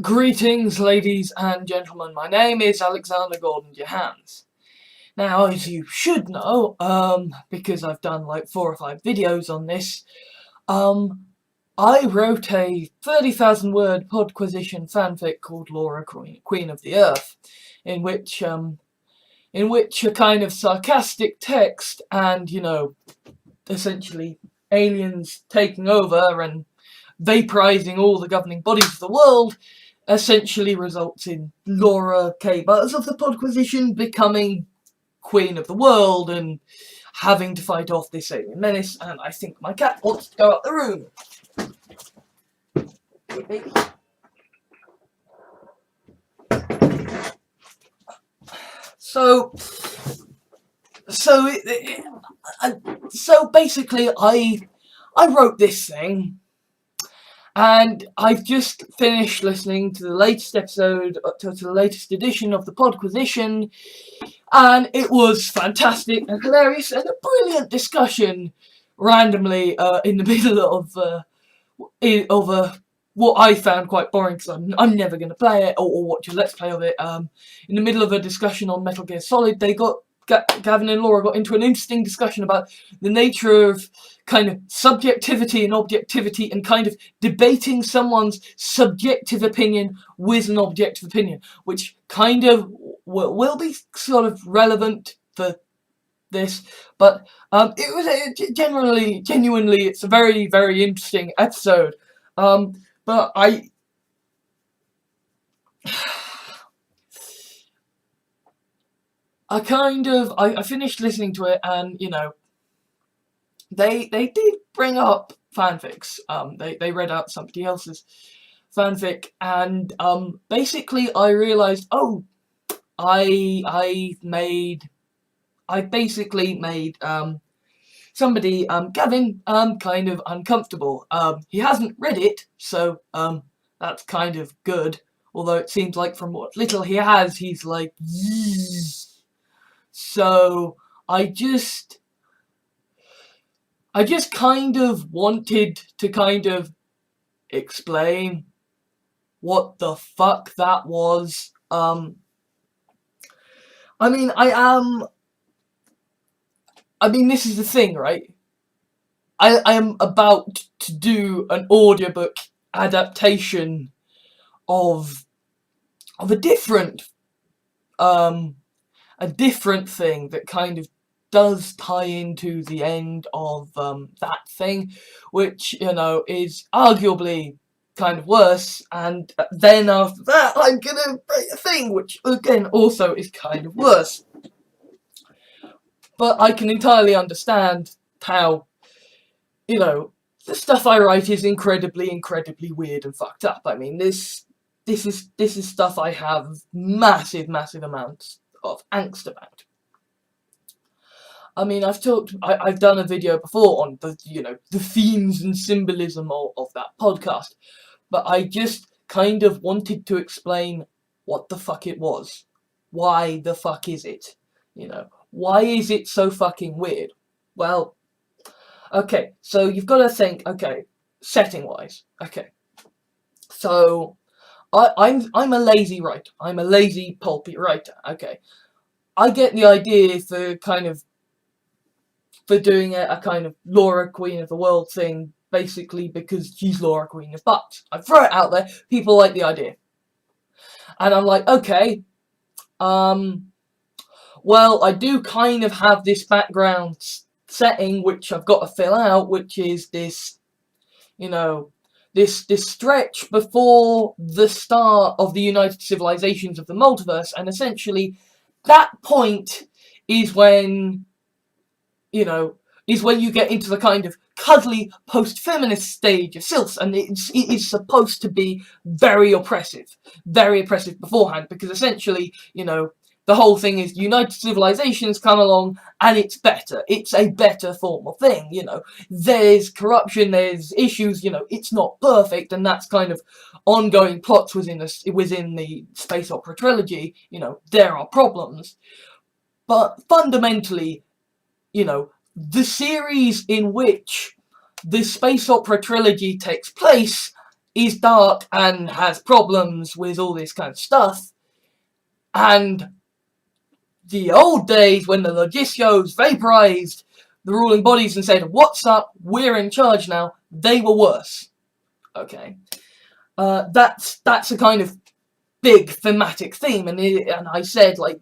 Greetings, ladies and gentlemen. My name is Alexander Gordon-Johans. Now, as you should know, because I've done like 4 or 5 videos on this, I wrote a 30,000 word podquisition fanfic called Laura Queen of the Earth, in which a kind of sarcastic text and, essentially aliens taking over and vaporizing all the governing bodies of the world essentially results in Laura QraHrkpZeFs of the podquisition becoming Queen of the World and having to fight off this alien menace. And I think my cat wants to go out the room. Hey, baby. So basically, I wrote this thing. And I've just finished listening to the latest episode, to the latest edition of the podquisition, and it was fantastic and hilarious and a brilliant discussion randomly in the middle of what I found quite boring because I'm never going to play it or watch a Let's Play of it. In the middle of a discussion on Metal Gear Solid, Gavin and Laura got into an interesting discussion about the nature of kind of subjectivity and objectivity and kind of debating someone's subjective opinion with an objective opinion, which kind of will be sort of relevant for this, but it was genuinely, it's a very, very interesting episode. But I finished listening to it, and they did bring up fanfics. They read out somebody else's fanfic, and basically I realized, oh, I basically made somebody, Gavin, kind of uncomfortable. He hasn't read it, so that's kind of good. Although it seems like from what little he has, he's like, Zzz. So I just kind of wanted to kind of explain what the fuck that was. I mean, this is the thing, right? I am about to do an audiobook adaptation of a different thing that kind of does tie into the end of that thing, which is arguably kind of worse, and then after that I'm gonna write a thing which again also is kind of worse. But I can entirely understand how the stuff I write is incredibly weird and fucked up. I mean, this is stuff I have massive amounts of angst about. I mean, I've done a video before on the themes and symbolism of that podcast, but I just kind of wanted to explain what the fuck it was. Why the fuck is it? Why is it so fucking weird? Well, okay, so you've got to think, okay, setting-wise, okay. So, I'm a lazy writer. I'm a lazy, pulpy writer, okay. I get the idea for doing a kind of Laura Queen of the World thing, basically because she's Laura Queen of Bucks. I throw it out there, people like the idea. And I'm like, okay, well, I do kind of have this background setting which I've got to fill out, which is this, this stretch before the start of the United Civilizations of the Multiverse, and essentially that point is when, you get into the kind of cuddly post-feminist stage of Sylphs, and it is supposed to be very oppressive beforehand, because essentially, the whole thing is United Civilizations come along and it's better. It's a better form of thing, There's corruption, there's issues, it's not perfect, and that's kind of ongoing plots within the space opera trilogy, there are problems. But fundamentally, the series in which the space opera trilogy takes place is dark and has problems with all this kind of stuff. And the old days when the Logicios vaporized the ruling bodies and said, what's up, we're in charge now, they were worse. Okay. That's a kind of big thematic theme, and I said, like,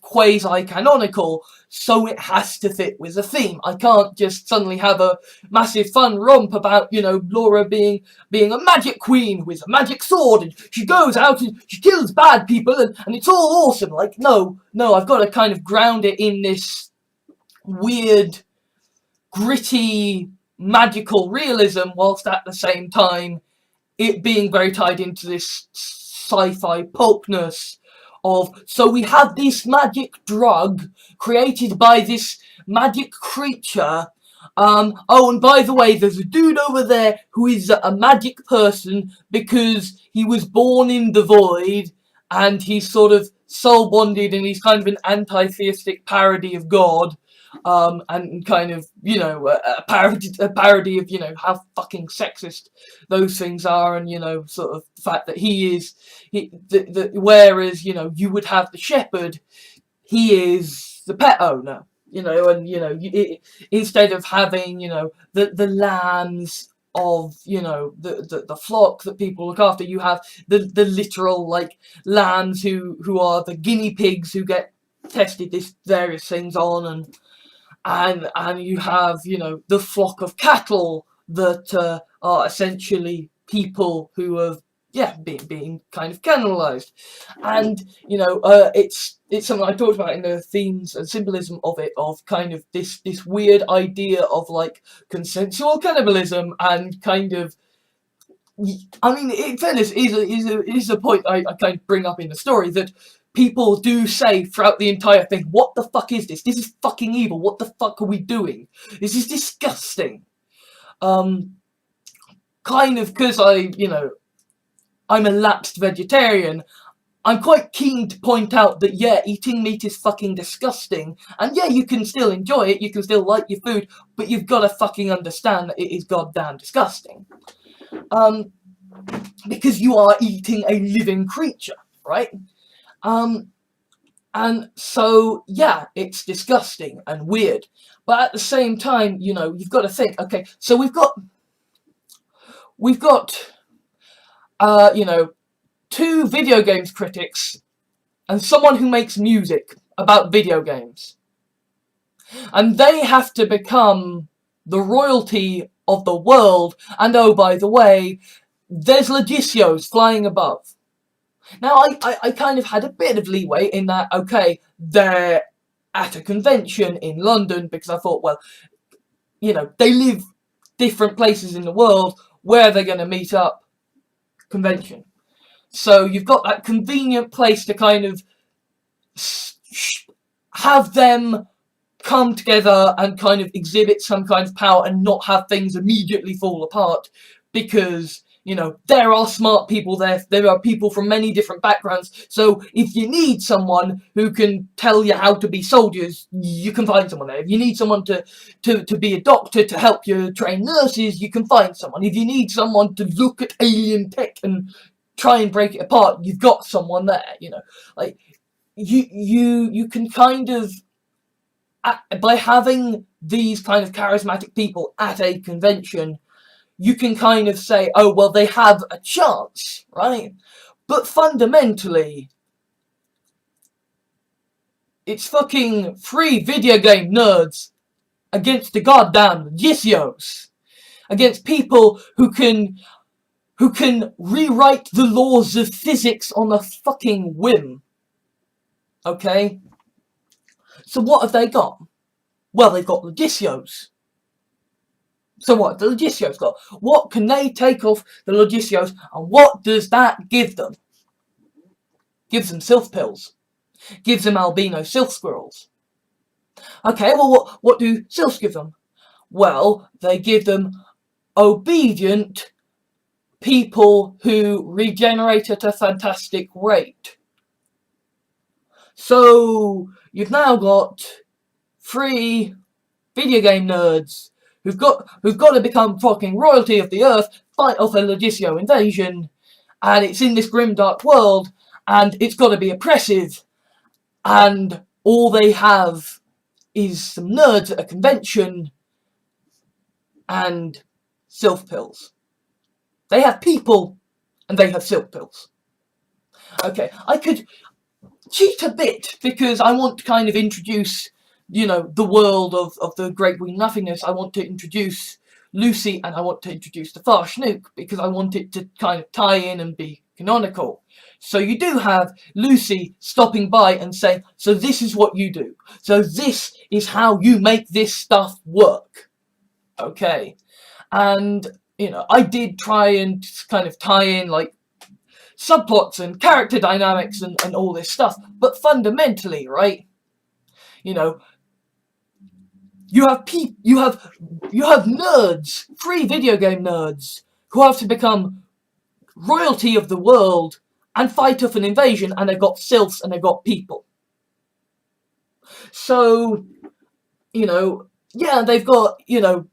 quasi-canonical, so it has to fit with the theme. I can't just suddenly have a massive fun romp about, you know, Laura being a magic queen with a magic sword, and she goes out and she kills bad people, and it's all awesome. Like, no, I've got to kind of ground it in this weird, gritty, magical realism, whilst at the same time it being very tied into this sci-fi pulpness of, so we have this magic drug created by this magic creature. Oh, and by the way, there's a dude over there who is a magic person because he was born in the void, and he's sort of soul bonded, and he's kind of an anti-theistic parody of God. And kind of, you know, a parody of, you know, how fucking sexist those things are, and, you know, sort of the fact that whereas, you know, you would have the shepherd, he is the pet owner, you know, and, you know, instead of having, you know, the lambs of, you know, the flock that people look after, you have the literal, like, lambs who are the guinea pigs who get tested this various things on, and you have, you know, the flock of cattle that are essentially people who have, yeah, being kind of canonized. And, you know, it's something I talked about in the themes and symbolism of it, of kind of this weird idea of, like, consensual cannibalism, and kind of, I mean, in fairness, is a point I kind of bring up in the story, that people do say throughout the entire thing, what the fuck is this? This is fucking evil. What the fuck are we doing? This is disgusting. Kind of, because I'm a lapsed vegetarian, I'm quite keen to point out that, yeah, eating meat is fucking disgusting. And yeah, you can still enjoy it, you can still like your food, but you've got to fucking understand that it is goddamn disgusting. Because you are eating a living creature, right? And so, yeah, it's disgusting and weird. But at the same time, you know, you've got to think, okay, so we've got, you know, 2 video games critics and someone who makes music about video games. And they have to become the royalty of the world. And oh, by the way, there's Logicios flying above. Now, I kind of had a bit of leeway in that, okay, they're at a convention in London, because I thought, well, you know, they live different places in the world, where they're going to meet up, convention. So you've got that convenient place to kind of have them come together and kind of exhibit some kind of power, and not have things immediately fall apart, because, you know, there are smart people there. There are people from many different backgrounds. So if you need someone who can tell you how to be soldiers, you can find someone there. If you need someone to be a doctor to help you train nurses, you can find someone. If you need someone to look at alien tech and try and break it apart, you've got someone there. You know, like you can kind of, by having these kind of charismatic people at a convention, you can kind of say, oh, well, they have a chance, right? But fundamentally, it's fucking 3 video game nerds against the goddamn Logicios, against people who can rewrite the laws of physics on a fucking whim. Okay? So what have they got? Well, they've got Logicios. So what the Logicios got? What can they take off the Logicios, and what does that give them? Gives them sylph pills. Gives them albino sylph squirrels. Okay, well, what do sylphs give them? Well, they give them obedient people who regenerate at a fantastic rate. So you've now got 3 video game nerds who've got to become fucking royalty of the earth, fight off a Logisio invasion, and it's in this grim dark world, and it's got to be oppressive, and all they have is some nerds at a convention and sylph pills. They have people and they have sylph pills. Okay, I could cheat a bit because I want to kind of introduce, you know, the world of the Great Green Nothingness. I want to introduce Lucy and I want to introduce the Farshnook because I want it to kind of tie in and be canonical. So you do have Lucy stopping by and saying, so this is what you do. So this is how you make this stuff work. Okay. And, you know, I did try and kind of tie in, like, subplots and character dynamics and all this stuff. But fundamentally, right, you know, you have nerds, free video game nerds, who have to become royalty of the world and fight off an invasion, and they've got sylphs and they've got people. So, you know, yeah, they've got, you know,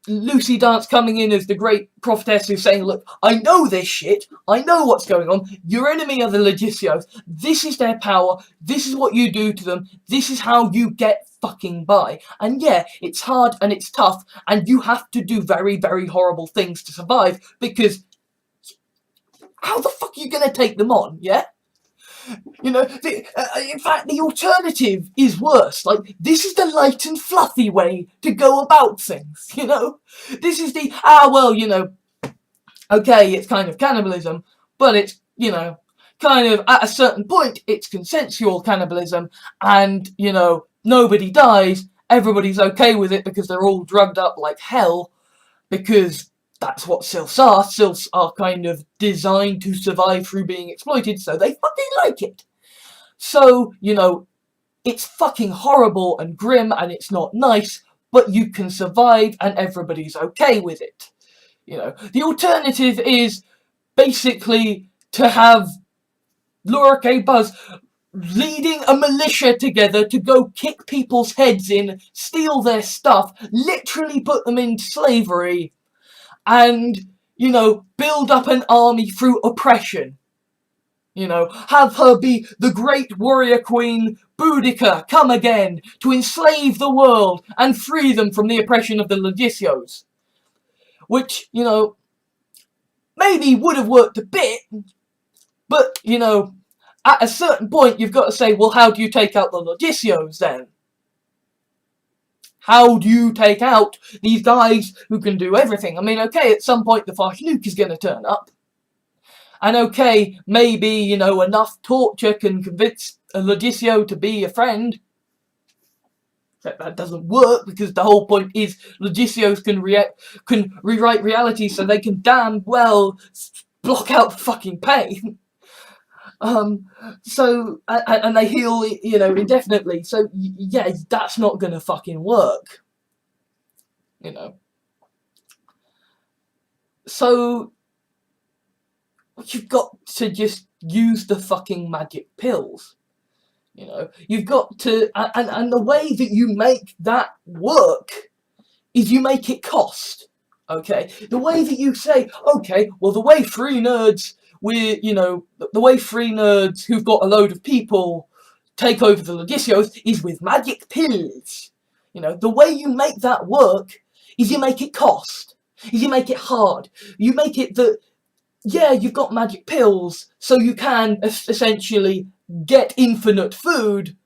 Lucy Dance coming in as the great prophetess who's saying, look, I know this shit, I know what's going on, your enemy are the Legisios, this is their power, this is what you do to them, this is how you get fucking by. And yeah, it's hard and it's tough, and you have to do very, very horrible things to survive, because how the fuck are you gonna take them on, yeah? You know, in fact, the alternative is worse. Like, this is the light and fluffy way to go about things, you know? This is the, well, you know, okay, it's kind of cannibalism, but it's, you know, kind of, at a certain point, it's consensual cannibalism, and, you know, nobody dies, everybody's okay with it because they're all drugged up like hell, because that's what sylphs are. Sylphs are kind of designed to survive through being exploited, so they fucking like it. So, you know, it's fucking horrible and grim and it's not nice, but you can survive and everybody's okay with it. You know, the alternative is basically to have Laura QraHrkpZeFs leading a militia together to go kick people's heads in, steal their stuff, literally put them into slavery, and, you know, build up an army through oppression. You know, have her be the great warrior queen, Boudica, come again, to enslave the world and free them from the oppression of the Legisios. Which, you know, maybe would have worked a bit, but, you know, at a certain point you've got to say, well, how do you take out the Legisios then? How do you take out these guys who can do everything? I mean, okay, at some point the Farshnook is going to turn up. And okay, maybe, you know, enough torture can convince a Logisio to be a friend. That doesn't work, because the whole point is Logisios can rewrite reality so they can damn well block out fucking pain. So, and they heal, you know, indefinitely. So, yeah, that's not gonna fucking work. You know. So, you've got to just use the fucking magic pills. You know, you've got to, and the way that you make that work is you make it cost. Okay, the way that you say, okay, well, the way free nerds, the way free nerds who've got a load of people take over the Legisios is with magic pills. You know, the way you make that work is you make it cost. Is you make it hard. You make it that, yeah, you've got magic pills, so you can essentially get infinite food,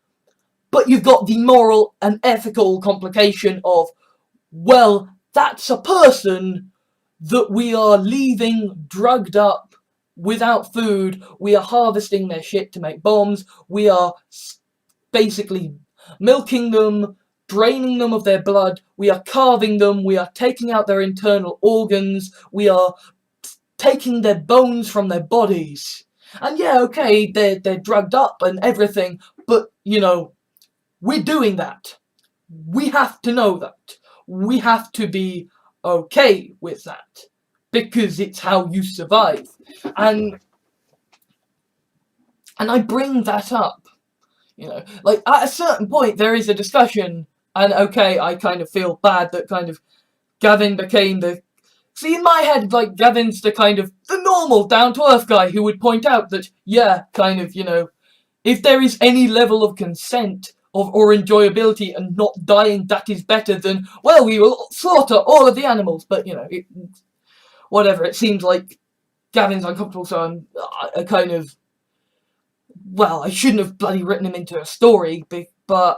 but you've got the moral and ethical complication of, well, that's a person that we are leaving drugged up without food, we are harvesting their shit to make bombs, we are basically milking them, draining them of their blood, we are carving them, we are taking out their internal organs, we are taking their bones from their bodies. And yeah, okay, they're drugged up and everything, but, you know, we're doing that. We have to know that. We have to be okay with that, because it's how you survive. And I bring that up, you know, like, at a certain point there is a discussion And okay, I kind of feel bad that kind of Gavin became the... See, in my head, like, Gavin's the kind of the normal, down-to-earth guy who would point out that, yeah, kind of, you know, if there is any level of consent or enjoyability and not dying, that is better than, well, we will slaughter all of the animals. But, you know, whatever, it seems like Gavin's uncomfortable, so I kind of... Well, I shouldn't have bloody written him into a story, but,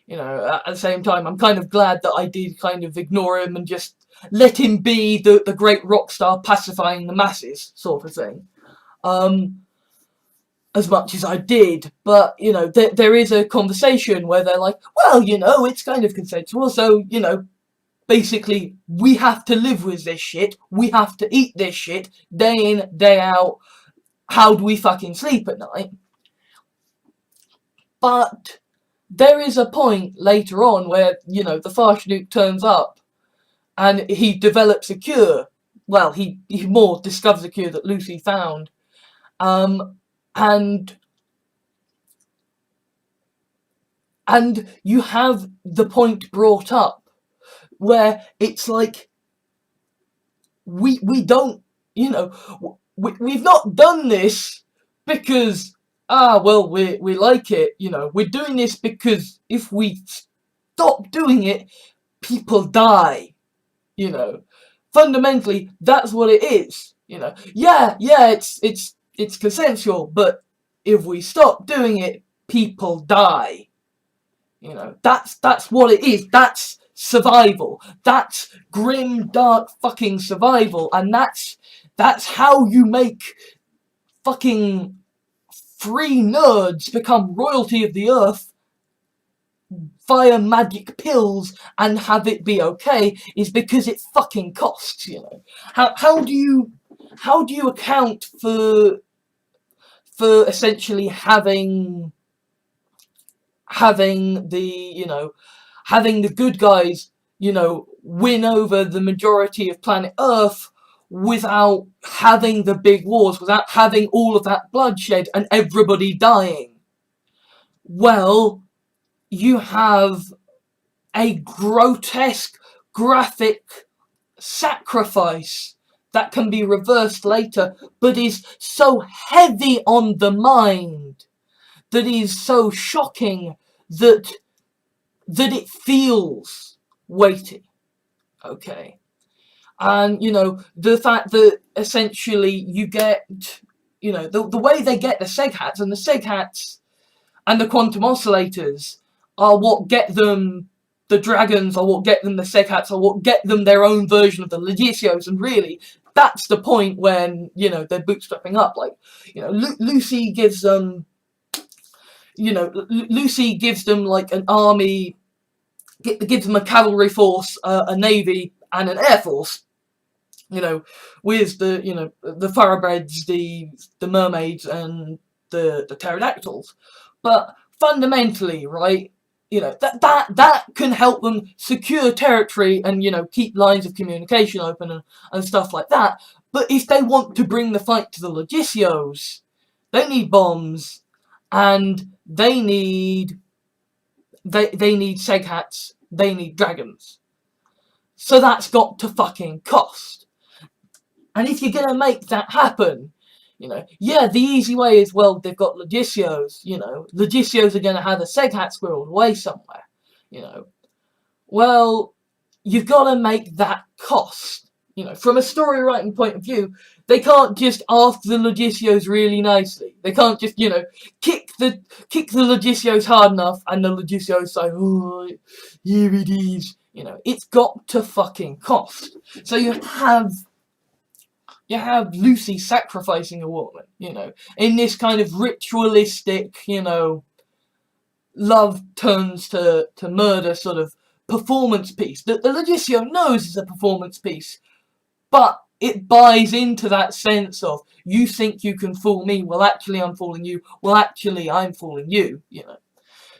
you know, at the same time, I'm kind of glad that I did kind of ignore him and just let him be the great rock star pacifying the masses, sort of thing. As much as I did, but, you know, there is a conversation where they're like, well, you know, it's kind of consensual, so, you know, basically, we have to live with this shit, we have to eat this shit, day in, day out, how do we fucking sleep at night? But there is a point later on where, you know, the Farshnuk turns up and he develops a cure. Well, he more discovers a cure that Lucy found. And you have the point brought up where it's like, we don't, you know, we've not done this because, well, we like it, you know, we're doing this because if we stop doing it, people die, you know. Fundamentally, that's what it is, you know. Yeah, it's consensual, but if we stop doing it, people die. You know, that's what it is. That's survival. That's grim, dark fucking survival, and that's how you make fucking free nerds become royalty of the earth via magic pills and have it be okay, is because it fucking costs, you know. How do you account for essentially having the, you know, having the good guys, you know, win over the majority of planet Earth without having the big wars, without having all of that bloodshed and everybody dying? Well, you have a grotesque, graphic sacrifice that can be reversed later, but is so heavy on the mind, that is so shocking, that it feels weighty. Okay. And, you know, the fact that essentially you get, you know, the way they get the Seg hats, and the Seg hats and the quantum oscillators are what get them the dragons, or what get them the Seg hats, or what get them their own version of the Legitios, and really, that's the point when, you know, they're bootstrapping up. Like, you know, Lucy gives them, you know, Lucy gives them, like, an army, gives them a cavalry force, a navy, and an air force, you know, with the, you know, the thoroughbreds, the mermaids, and the pterodactyls. But fundamentally, right, you know, that can help them secure territory and, you know, keep lines of communication open and stuff like that. But if they want to bring the fight to the Legitios, they need bombs, and they need Seg hats, they need dragons. So that's got to fucking cost. And if you're gonna make that happen, you know, yeah, the easy way is, well, they've got Legitios, you know, Legitios are gonna have a Seg hat squirreled away somewhere, you know. Well, you've gotta make that cost. You know, from a story writing point of view, they can't just ask the Legitios really nicely. They can't just, you know, kick the Legitios hard enough and the Legitios say, oh, here it is. You know, it's got to fucking cost. So you have Lucy sacrificing a woman, you know, in this kind of ritualistic, you know, love turns to murder sort of performance piece that the Legitio knows is a performance piece, but it buys into that sense of, you think you can fool me, well actually I'm fooling you, well actually I'm fooling you, you know,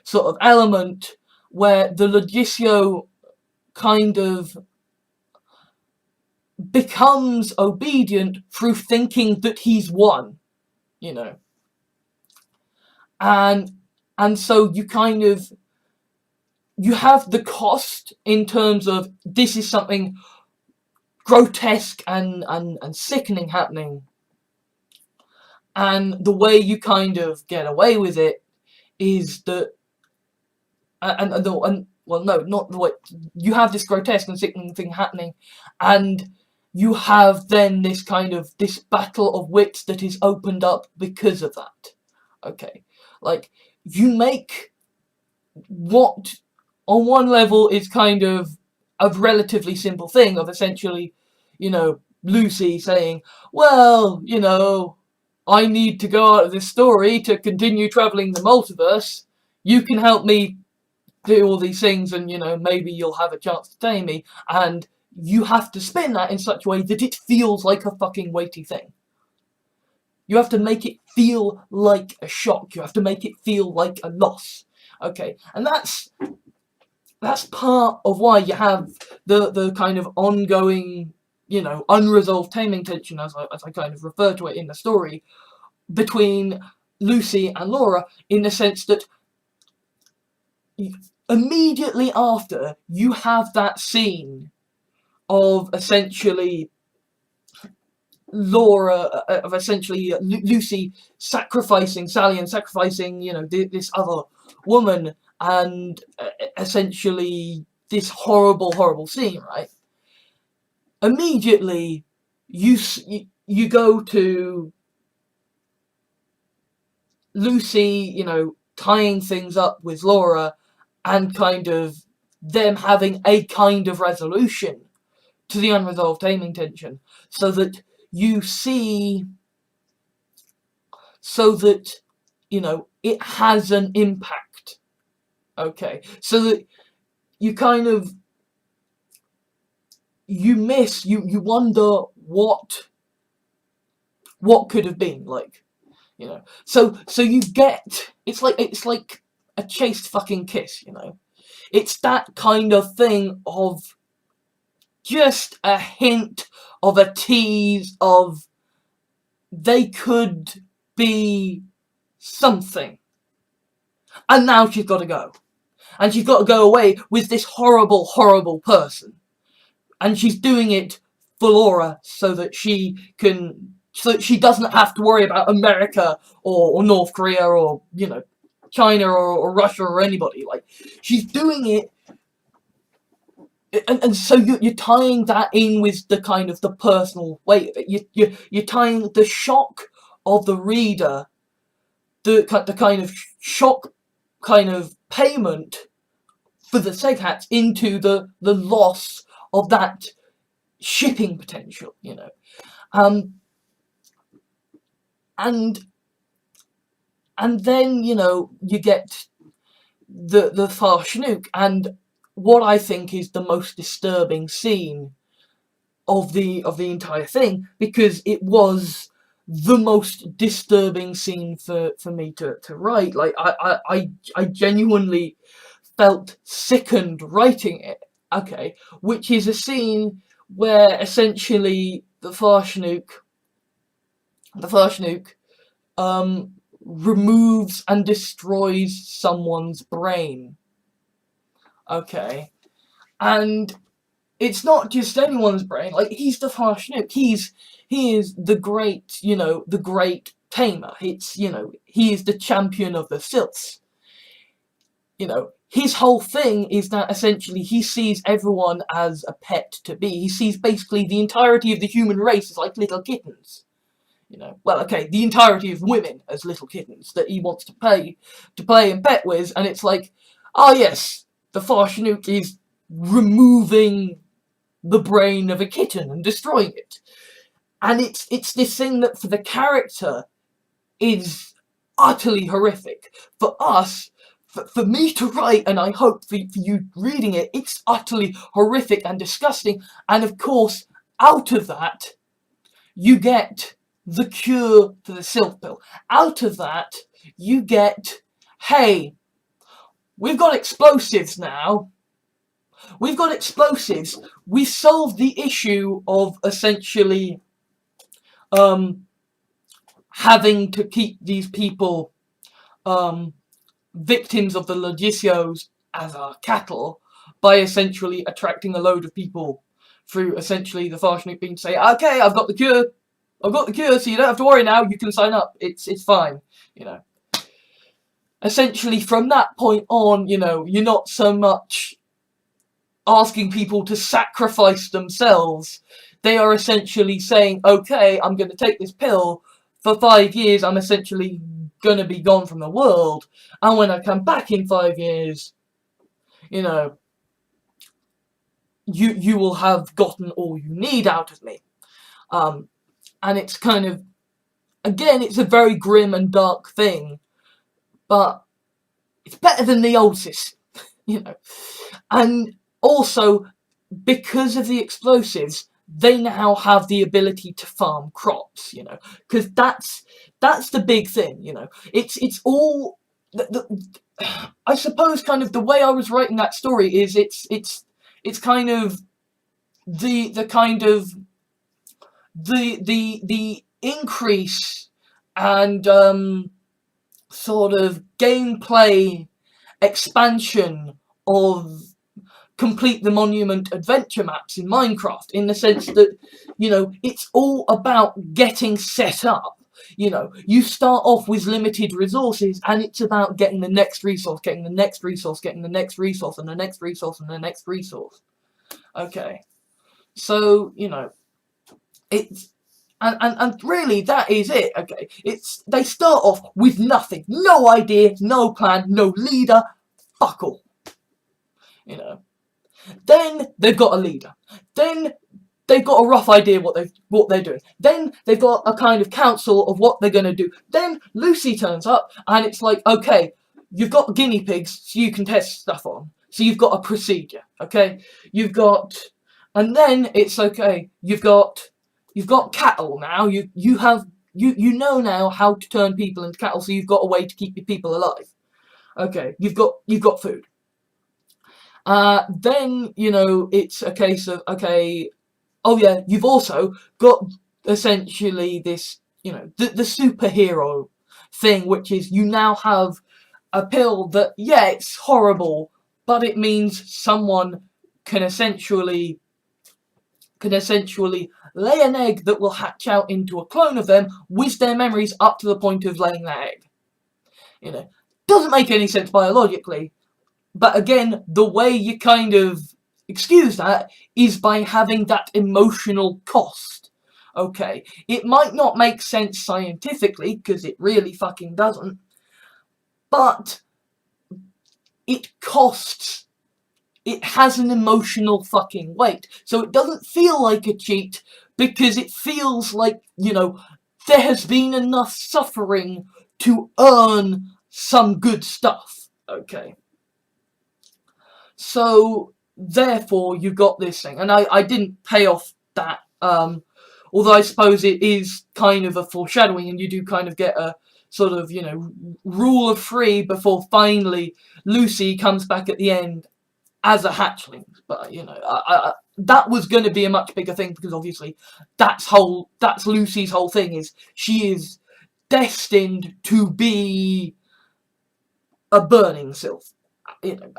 sort of element where the Legitio kind of becomes obedient through thinking that he's won, you know. And so you kind of, you have the cost in terms of this is something grotesque and sickening happening, and the way you kind of get away with it is that well, no, not the way you have this grotesque and sickening thing happening, and you have then this battle of wits that is opened up because of that. Okay, like you make what on one level is kind of a relatively simple thing of essentially, Lucy saying, well, I need to go out of this story to continue traveling the multiverse. You can help me do all these things and, maybe you'll have a chance to tame me. And you have to spin that in such a way that it feels like a fucking weighty thing. You have to make it feel like a shock. You have to make it feel like a loss. Okay, and that's part of why you have the kind of ongoing, unresolved taming tension, as I kind of refer to it in the story, between Lucy and Laura, in the sense that immediately after you have that scene of essentially Lucy sacrificing Sally and sacrificing, this other woman, and essentially this horrible scene, right? Immediately, you go to Lucy, tying things up with Laura, and kind of them having a kind of resolution to the unresolved taming tension, so that you see, so that, it has an impact. Okay, so that you kind of, you wonder what could have been, like, so you get, it's like a chaste fucking kiss, it's that kind of thing of just a hint of a tease of they could be something, and now she's got to go. And she's got to go away with this horrible person. And she's doing it for Laura so that she doesn't have to worry about America or North Korea or, China or Russia or anybody. Like, she's doing it. And so you're tying that in with the kind of the personal weight of it. You're tying the shock of the reader, the kind of shock kind of payment for the Seghats into the loss of that shipping potential, and then you get the Farshnook, and what I think is the most disturbing scene of the entire thing, because it was the most disturbing scene for me to write. Like, I genuinely felt sickened writing it, okay, which is a scene where essentially the Farshnook removes and destroys someone's brain, okay, and it's not just anyone's brain. Like, he's the Farshnook, he is the great, the great tamer. It's, he is the champion of the Sylphs. His whole thing is that essentially he sees everyone as a pet to be. He sees basically the entirety of the human race as like little kittens. Well, okay, the entirety of women as little kittens that he wants to play and pet with, and it's like, oh yes, the Farshnook is removing the brain of a kitten and destroying it. And it's this thing that for the character is utterly horrific. For us, for me to write, and I hope for you reading it, it's utterly horrific and disgusting. And of course, out of that, you get the cure for the Sylph pill. Out of that, you get, hey, we've got explosives now. We've got explosives. We solved the issue of essentially having to keep these people victims of the Logicios as our cattle by essentially attracting a load of people through essentially the Farshnuk being to say, okay, I've got the cure, so you don't have to worry now, you can sign up, it's fine, you know. Essentially, from that point on, you know, you're not so much asking people to sacrifice themselves. They are essentially saying, okay, I'm going to take this pill for 5 years, I'm essentially going to be gone from the world, and when I come back in 5 years, you know, you will have gotten all you need out of me. And it's kind of, again, it's a very grim and dark thing, but it's better than the old system, you know. And also, because of the explosives, they now have the ability to farm crops, you know, because that's the big thing, you know. It's all I suppose kind of the way I was writing that story is it's kind of the kind of the increase and sort of gameplay expansion of complete the monument adventure maps in Minecraft, in the sense that, you know, it's all about getting set up. You know, you start off with limited resources, and it's about getting the next resource, getting the next resource, getting the next resource, and the next resource, and the next resource. Okay, so, you know, it's, and really that is it. Okay, it's, they start off with nothing, no idea, no plan, no leader, fuck all. You know, then they've got a leader, then they've got a rough idea what they're doing, then they've got a kind of council of what they're going to do, then Lucy turns up, and it's like, okay, you've got guinea pigs so you can test stuff on, so you've got a procedure, okay, you've got, and then it's okay, you've got cattle now, you know now how to turn people into cattle, so you've got a way to keep your people alive. Okay, you've got food. Then, you know, it's a case of, okay, oh yeah, you've also got essentially this, you know, the superhero thing, which is you now have a pill that, yeah, it's horrible, but it means someone can essentially lay an egg that will hatch out into a clone of them with their memories up to the point of laying that egg. You know, doesn't make any sense biologically, but again, the way you kind of excuse that is by having that emotional cost. Okay, it might not make sense scientifically, because it really fucking doesn't, but it costs. It has an emotional fucking weight. So it doesn't feel like a cheat, because it feels like, you know, there has been enough suffering to earn some good stuff. Okay. So, therefore, you've got this thing. And I didn't pay off that, although I suppose it is kind of a foreshadowing, and you do kind of get a sort of, you know, rule of 3 before finally Lucy comes back at the end as a hatchling. But, you know, that was going to be a much bigger thing, because obviously that's Lucy's whole thing, is she is destined to be a burning sylph, you know,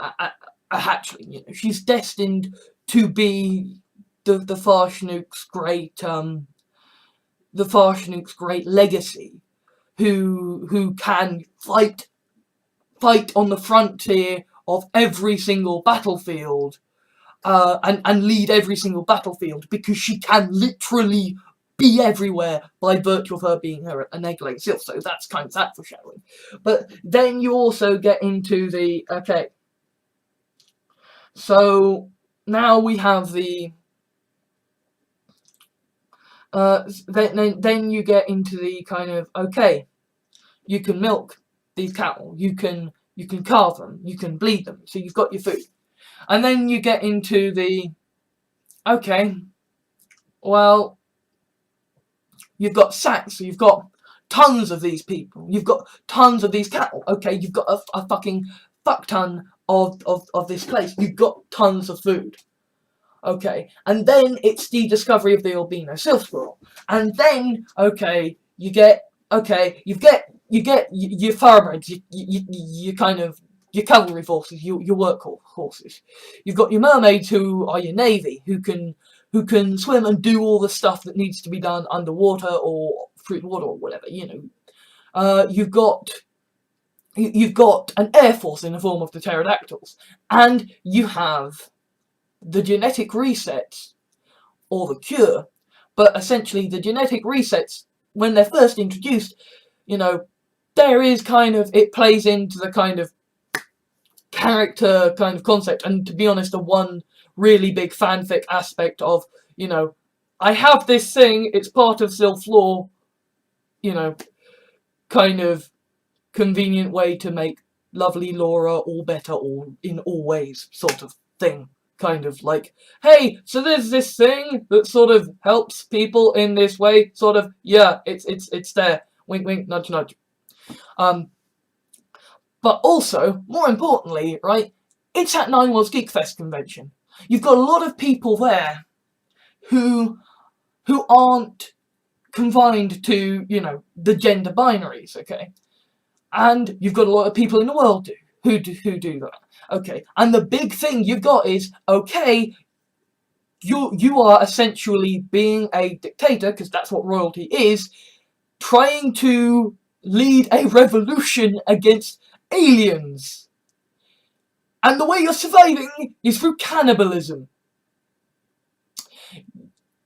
a hatchling, you know. She's destined to be the Farshnuk's great legacy, who can fight on the frontier of every single battlefield, and lead every single battlefield, because she can literally be everywhere by virtue of her being an egg-laying sylph. So that's kind of that foreshadowing. But then you also get into the, okay, so now we have the, then you get into the kind of, okay, you can milk these cattle, you can carve them, you can bleed them, so you've got your food. And then you get into the, okay, well, you've got sacks, so you've got tons of these people, you've got tons of these cattle, okay, you've got a fucking fuck ton of this place, you've got tons of food. Okay, and then it's the discovery of the albino sylph squirrel. And then, okay, you get your thoroughbreds, you kind of your cavalry forces, your workhorses. You've got your mermaids, who are your navy, who can swim and do all the stuff that needs to be done underwater or through the water or whatever, you know. You've got an air force in the form of the pterodactyls, and you have the genetic resets, or the cure, but essentially the genetic resets, when they're first introduced, you know, there is kind of, it plays into the kind of character kind of concept, and to be honest, the one really big fanfic aspect of, you know, I have this thing, it's part of Sylph lore, you know, kind of convenient way to make lovely Laura all better all in all ways sort of thing. Kind of like, hey, so there's this thing that sort of helps people in this way, sort of, yeah, it's there. Wink wink, nudge nudge. But also, more importantly, right, it's at Nine Worlds Geek Fest convention. You've got a lot of people there who aren't confined to, you know, the gender binaries, okay? And you've got a lot of people in the world who do that, okay? And the big thing you've got is, okay, you are essentially being a dictator, because that's what royalty is, trying to lead a revolution against aliens. And the way you're surviving is through cannibalism.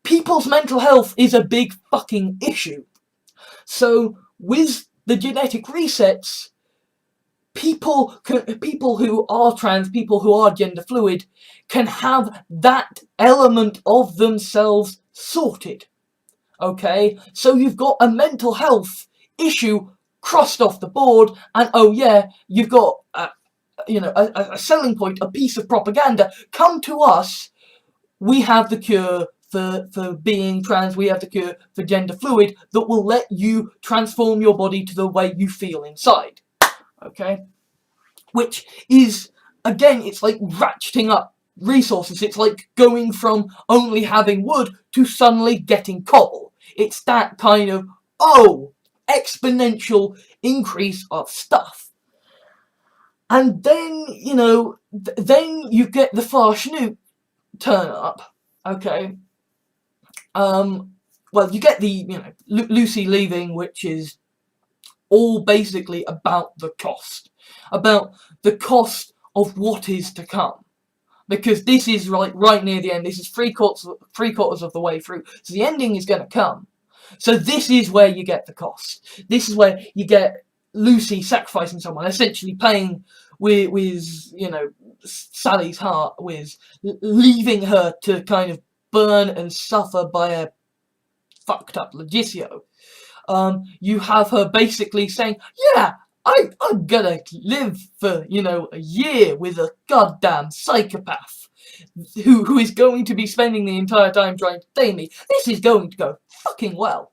People's mental health is a big fucking issue. So, with the genetic resets, people who are trans, people who are gender fluid, can have that element of themselves sorted. Okay? So you've got a mental health issue crossed off the board, and oh yeah, you've got a selling point, a piece of propaganda. Come to us, we have the cure for being trans, we have the cure for gender fluid that will let you transform your body to the way you feel inside. Okay? Which is, again, it's like ratcheting up resources. It's like going from only having wood to suddenly getting cobble. It's that kind of, exponential increase of stuff. And then, you know, then you get the Farshnook turn up, okay? Well, you get the, you know, Lucy leaving, which is all basically about the cost. About the cost of what is to come. Because this is right near the end. This is three quarters of the way through. So the ending is going to come. So this is where you get the cost. This is where you get Lucy sacrificing someone, essentially playing with you know, Sally's heart, with leaving her to kind of burn and suffer by a fucked up Legicio. You have her basically saying, yeah, I'm gonna live for, you know, a year with a goddamn psychopath who is going to be spending the entire time trying to tame me. This is going to go fucking well.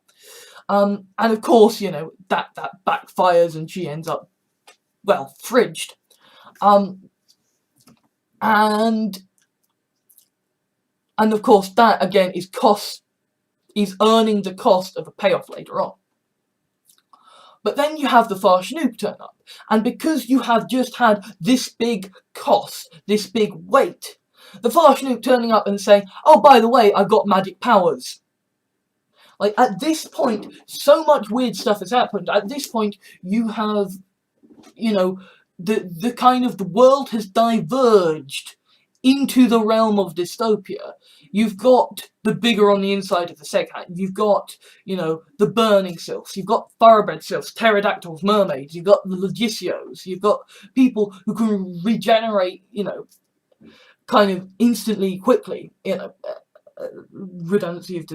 And of course, you know, that backfires and she ends up, well, fridged. And of course, that again is earning the cost of a payoff later on. But then you have the Farshnook turn up, and because you have just had this big cost, this big weight, the Farshnook turning up and saying, oh, by the way, I've got magic powers. Like, at this point, so much weird stuff has happened. At this point, you have, you know, the kind of, the world has diverged into the realm of dystopia. You've got the bigger on the inside of the Saga. You've got, you know, the burning sylphs. You've got thoroughbred sylphs, pterodactyls, mermaids. You've got the Legicios. You've got people who can regenerate, you know, kind of instantly, quickly. You know, redundancy of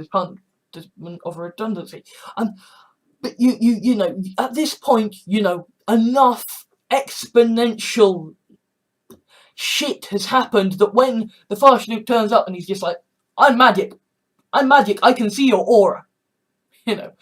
redundancy. But you know, at this point, you know, enough exponential shit has happened that when the Farshnook turns up and he's just like, I'm magic, I can see your aura. You know,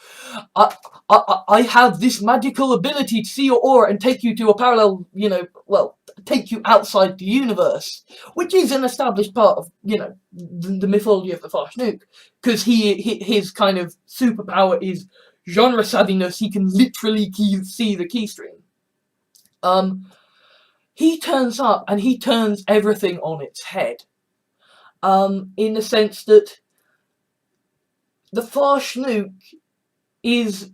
I have this magical ability to see your aura and take you to a parallel, you know, well, take you outside the universe, which is an established part of, you know, the mythology of the Farshnook, because his kind of superpower is genre savviness. He can literally see the keystream. he turns up and he turns everything on its head. In the sense that the Farshnook is,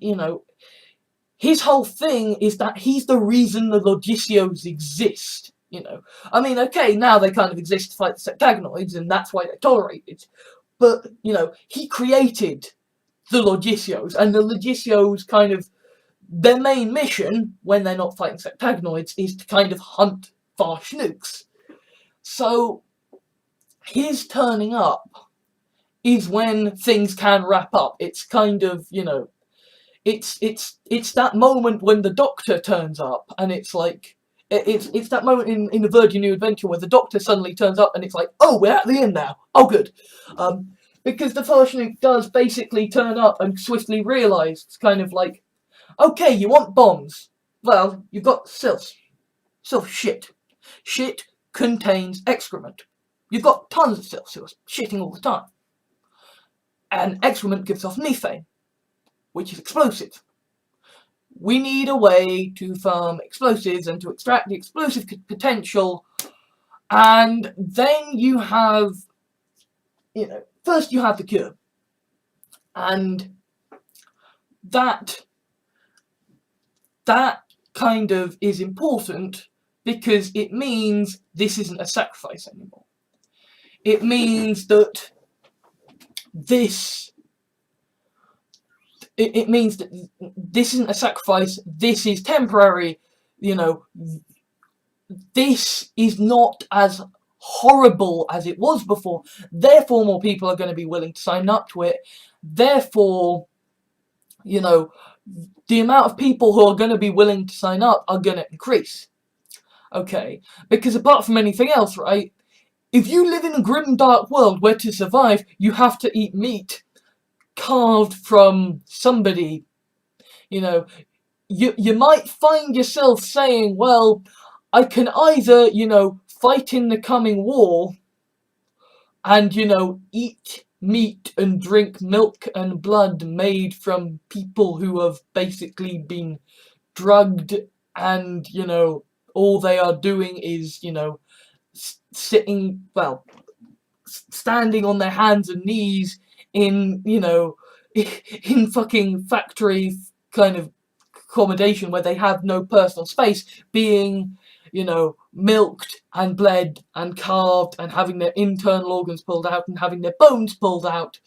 his whole thing is that he's the reason the Logicios exist. I mean, okay, now they kind of exist to fight the sectagnoids, and that's why they're tolerated. But, he created the Logicios, and the Logicios kind of, their main mission, when they're not fighting sectagnoids, is to kind of hunt Farshnooks. So, his turning up is when things can wrap up. It's kind of, it's that moment when the Doctor turns up, and it's like, it's that moment in the Virgin New Adventure where the Doctor suddenly turns up, and it's like, oh, we're at the end now. Oh, good. Because the Farshnook does basically turn up and swiftly realise, it's kind of like, okay, you want bombs. Well, you've got Sylphs. Sylph shit. Shit contains excrement. You've got tons of Sylphs who are shitting all the time. And excrement gives off methane, which is explosive. We need a way to farm explosives and to extract the explosive potential. And then you have, first you have the cure. And that kind of is important because it means this isn't a sacrifice anymore. It means that this isn't a sacrifice, this is temporary, this is not as horrible as it was before, therefore more people are going to be willing to sign up to it, therefore, the amount of people who are going to be willing to sign up are going to increase. Okay, because apart from anything else, right, if you live in a grim dark world where to survive you have to eat meat carved from somebody, you might find yourself saying, well, I can either, fight in the coming war and, eat meat and drink milk and blood made from people who have basically been drugged and, all they are doing is, standing on their hands and knees in, in fucking factory kind of accommodation where they have no personal space, being, milked and bled and carved and having their internal organs pulled out and having their bones pulled out,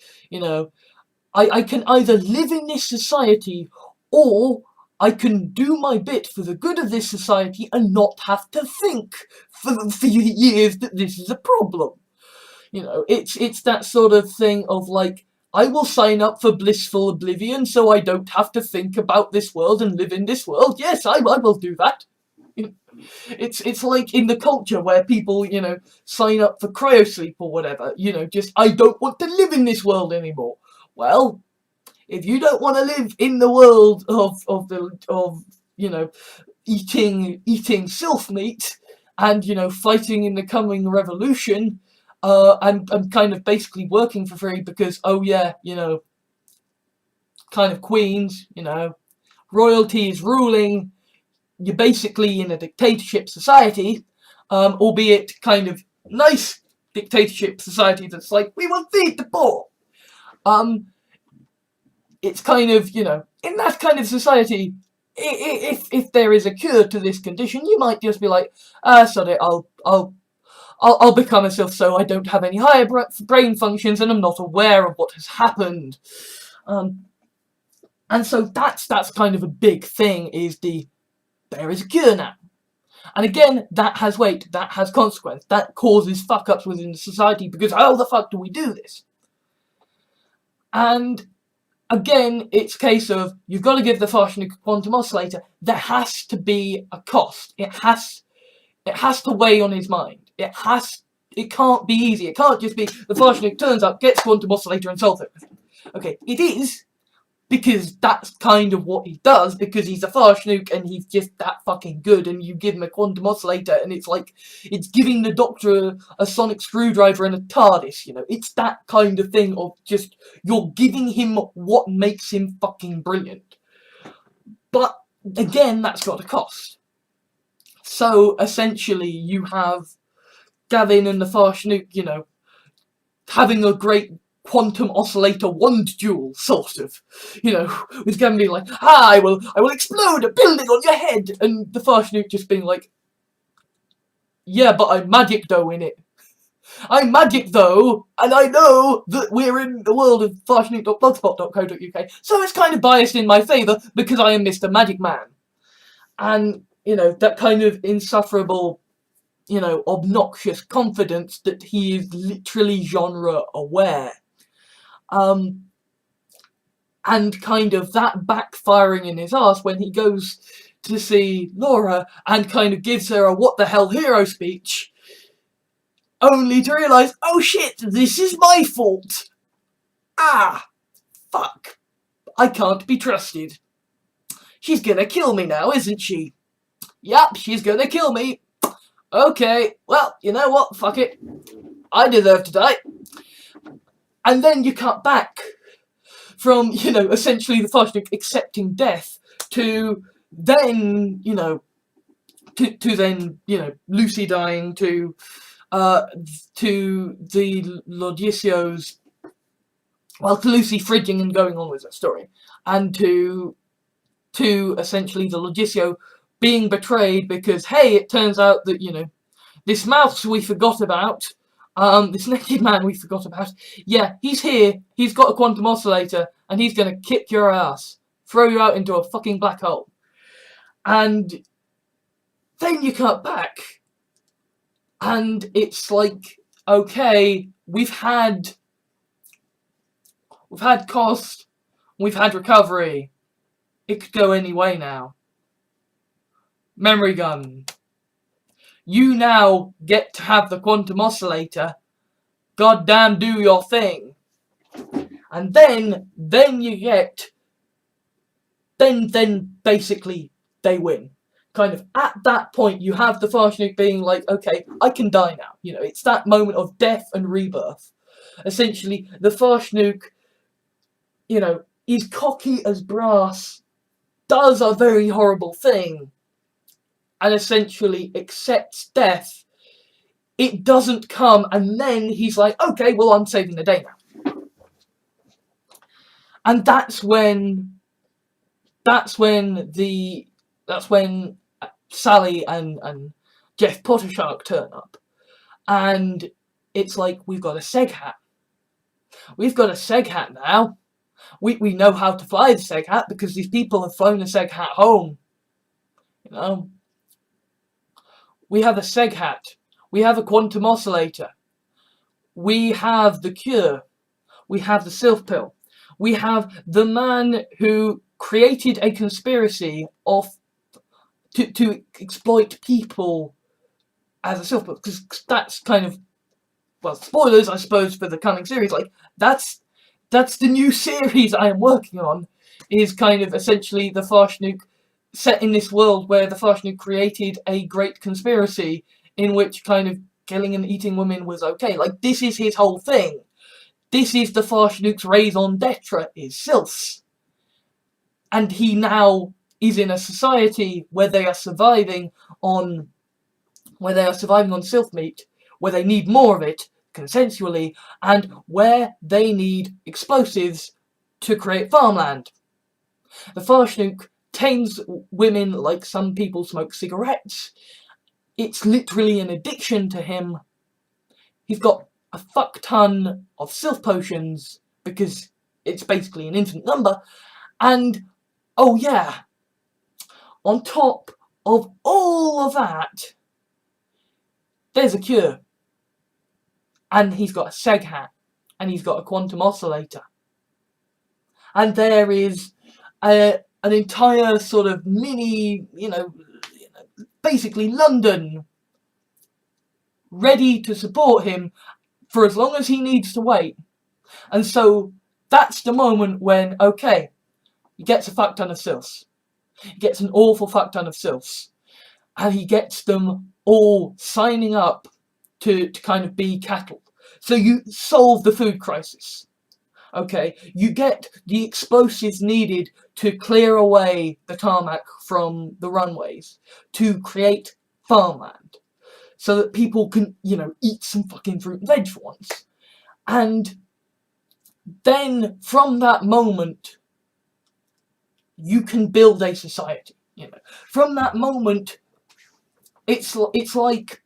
I can either live in this society or I can do my bit for the good of this society and not have to think for years that this is a problem. It's that sort of thing of like, I will sign up for blissful oblivion so I don't have to think about this world and live in this world. Yes, I will do that. It's like in the culture where people, sign up for cryosleep or whatever, just, I don't want to live in this world anymore. Well, if you don't want to live in the world of eating sylph meat and, fighting in the coming revolution, and kind of basically working for free because, oh yeah, kind of queens, royalty is ruling, you're basically in a dictatorship society, albeit kind of nice dictatorship society that's like, we will feed the poor. It's kind of, in that kind of society, if there is a cure to this condition, you might just be like, sod it, I'll become a sylph so I don't have any higher brain functions and I'm not aware of what has happened. And so that's kind of a big thing, is there is a cure now. And again, that has weight, that has consequence, that causes fuck-ups within the society because how the fuck do we do this? And again, it's a case of, you've got to give the Farshnook a quantum oscillator, there has to be a cost. It has to weigh on his mind. It can't be easy. It can't just be the Farshnook turns up, gets quantum oscillator and solves everything. Okay, it is, because that's kind of what he does, because he's a Farshnook and he's just that fucking good, and you give him a quantum oscillator and it's like, it's giving the Doctor a sonic screwdriver and a TARDIS, it's that kind of thing of just, you're giving him what makes him fucking brilliant. But, again, that's got a cost. So essentially you have Gavin and the Farshnuk, you know, having a great quantum oscillator wand duel, sort of. You know, with Gavin being like, I will explode a building on your head, and the Farshnuk just being like, yeah, but I'm magic though in it. I'm magic though, and I know that we're in the world of farshnuk.blogspot.co.uk, so it's kind of biased in my favour because I am Mr. Magic Man. And, you know, that kind of insufferable, you know, obnoxious confidence that he is literally genre aware. And kind of that backfiring in his ass when he goes to see Laura and kind of gives her a what the hell hero speech, only to realise, oh shit, this is my fault. Ah, fuck. I can't be trusted. She's gonna kill me now, isn't she? Yep, she's gonna kill me. Okay, well, you know what? Fuck it. I deserve to die. And then you cut back from, you know, essentially the Farshnuk accepting death to then, you know, to then, you know, Lucy dying, to the Lodicio's, well, to Lucy fridging and going on with that story, and to essentially the Lodicio being betrayed because, hey, it turns out that, you know, this mouse we forgot about, this naked man we forgot about, yeah, he's here, he's got a quantum oscillator, and he's gonna kick your ass, throw you out into a fucking black hole. And then you cut back, and it's like, okay, we've had cost, we've had recovery, it could go any way now. Memory gun. You now get to have the quantum oscillator. Goddamn, do your thing. And then you get, then basically they win. Kind of at that point you have the Farshnuk being like, okay, I can die now. You know, it's that moment of death and rebirth. Essentially, the Farshnuk, you know, is cocky as brass, does a very horrible thing, and essentially accepts death. It doesn't come, and then he's like, okay, well, I'm saving the day now. And that's when Sally and Jeff Pottershark turn up. And it's like, we've got a Seg hat. We've got a Seg hat now. We know how to fly the Seg hat because these people have flown the Seg hat home. You know? We have a Seg hat. We have a quantum oscillator. We have the cure. We have the Sylph pill. We have the man who created a conspiracy to exploit people as a Sylph pill. Because that's kind of, well, spoilers, I suppose, for the coming series. Like, that's the new series I am working on, is kind of essentially the Farshnuk set in this world where the Farshnuk created a great conspiracy in which kind of killing and eating women was okay. Like, this is his whole thing. This is the Farshnuk's raison d'etre, is Sylphs. And he now is in a society where they are surviving on Sylph meat, where they need more of it consensually, and where they need explosives to create farmland. The Farshnuk tames women like some people smoke cigarettes. It's literally an addiction to him. He's got a fuck ton of Sylph potions because it's basically an infinite number. And, oh yeah, on top of all of that, there's a cure. And he's got a Seg hat. And he's got a quantum oscillator. And there is an entire sort of mini, basically London ready to support him for as long as he needs to wait. And so that's the moment when, okay, he gets a fuck ton of Sylphs. He gets an awful fuck ton of Sylphs. And he gets them all signing up to kind of be cattle. So you solve the food crisis. Okay, you get the explosives needed to clear away the tarmac from the runways, to create farmland, so that people can, eat some fucking fruit and veg for once. And then from that moment, you can build a society. From that moment, it's like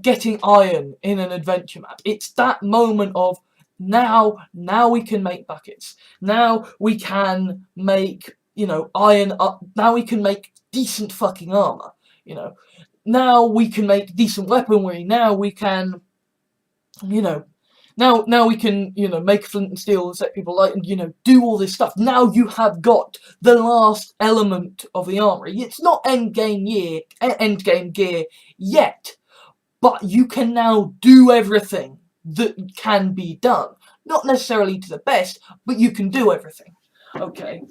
getting iron in an adventure map. It's that moment of now we can make buckets. Now we can make, iron up. Now we can make decent fucking armor. Now we can make decent weaponry. Now we can, now we can, make flint and steel and set people light and, do all this stuff. Now you have got the last element of the armory. It's not endgame gear yet, but you can now do everything that can be done. Not necessarily to the best, but you can do everything. Okay.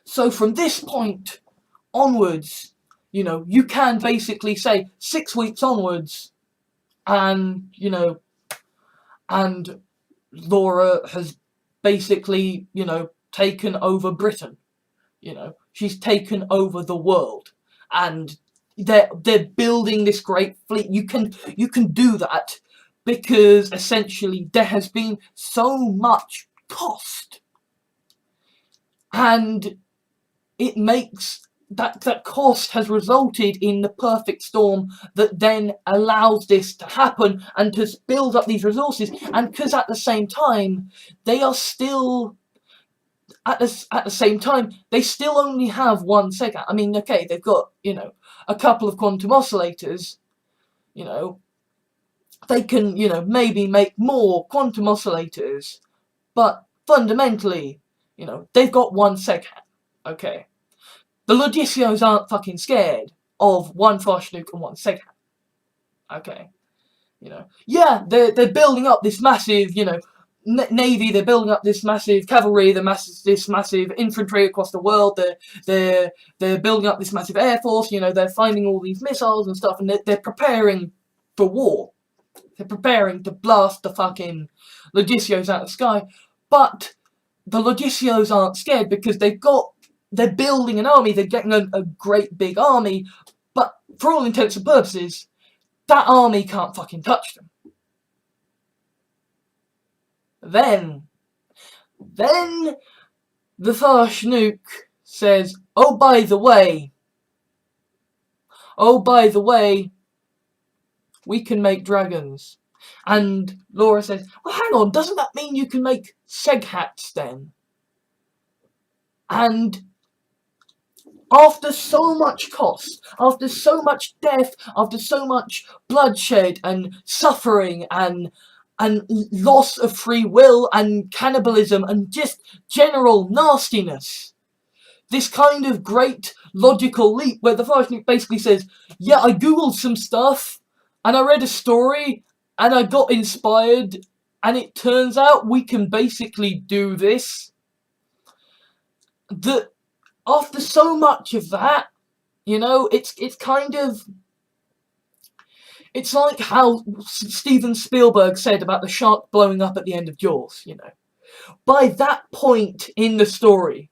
So from this point onwards, you can basically say 6 weeks onwards, and, and Laura has basically, taken over Britain. She's taken over the world, and they're building this great fleet. You can do that because essentially there has been so much cost, and it makes that cost has resulted in the perfect storm that then allows this to happen and to build up these resources. And because at the same time they are still they still only have one Saga. I mean, okay, they've got, a couple of quantum oscillators. They can, maybe make more quantum oscillators, but fundamentally, they've got one Saga. Okay. The Logicios aren't fucking scared of one fast nuke and one Saga. Okay. Yeah, they're building up this massive, navy. They're building up this massive cavalry, this massive infantry across the world. They're building up this massive air force. They're finding all these missiles and stuff, and they're preparing for war. They're preparing to blast the fucking Logicios out of the sky. But the Logicios aren't scared because they're building an army. They're getting a great big army, but for all intents and purposes, that army can't fucking touch them. Then the Farsh Nuke says, oh, by the way, we can make dragons. And Laura says, well, hang on, doesn't that mean you can make Seghats then? And after so much cost, after so much death, after so much bloodshed and suffering and loss of free will and cannibalism and just general nastiness, this kind of great logical leap where the Farsh Nuke basically says, yeah, I googled some stuff and I read a story and I got inspired and it turns out we can basically do this. That after so much of that, it's kind of, it's like how Steven Spielberg said about the shark blowing up at the end of Jaws, By that point in the story,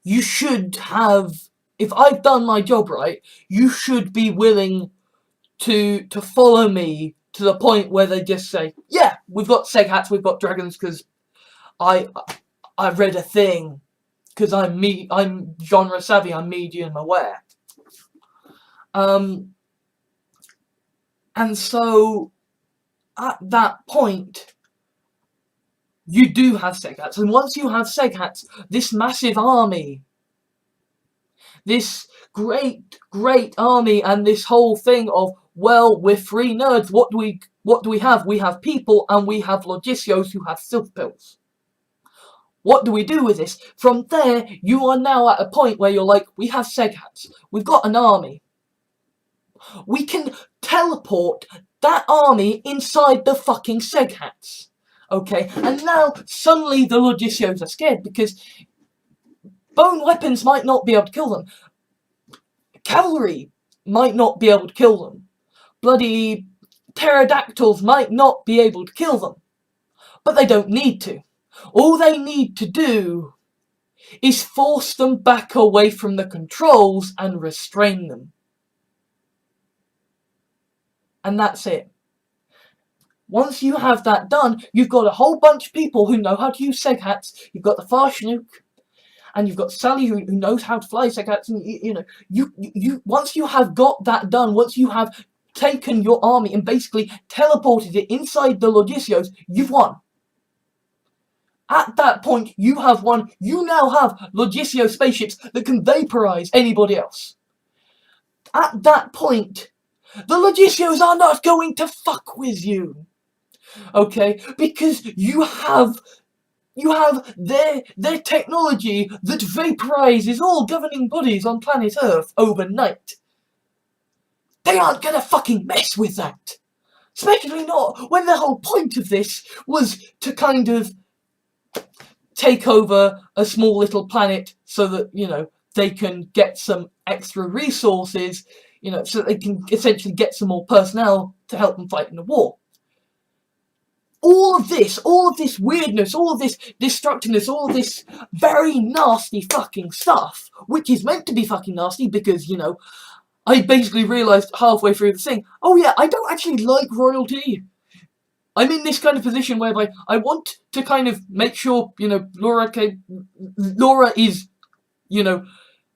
you should have, if I've done my job right, you should be willing to follow me to the point where they just say, yeah, we've got Seghats, we've got dragons, because I read a thing. Because I'm genre savvy, I'm medium aware. And so, at that point, you do have Seghats. And once you have Seghats, this massive army, this great army, and this whole thing of, well, we're free nerds, what do we have? We have people, and we have Logicios who have sylph pills. What do we do with this? From there, you are now at a point where you're like, we have Seghats. We've got an army. We can teleport that army inside the fucking Seghats. Okay? And now, suddenly, the Logicios are scared because bone weapons might not be able to kill them. Cavalry might not be able to kill them. Bloody pterodactyls might not be able to kill them. But they don't need to. All they need to do is force them back away from the controls and restrain them. And that's it. Once you have that done, you've got a whole bunch of people who know how to use seghats. You've got the Farshnook, and you've got Sally who knows how to fly seghats. And you once you have got that done, once you have taken your army and basically teleported it inside the Logicios, you've won. At that point, you have won. You now have Logicio spaceships that can vaporize anybody else. At that point, the Logicios are not going to fuck with you. Okay? Because you have their technology that vaporizes all governing bodies on planet Earth overnight. They aren't gonna fucking mess with that. Especially not when the whole point of this was to kind of take over a small little planet so that, they can get some extra resources, so that they can essentially get some more personnel to help them fight in the war. All of this weirdness, all of this destructiveness, all of this very nasty fucking stuff, which is meant to be fucking nasty because, I basically realised halfway through the thing, oh yeah, I don't actually like royalty. I'm in this kind of position whereby I want to kind of make sure, Laura is,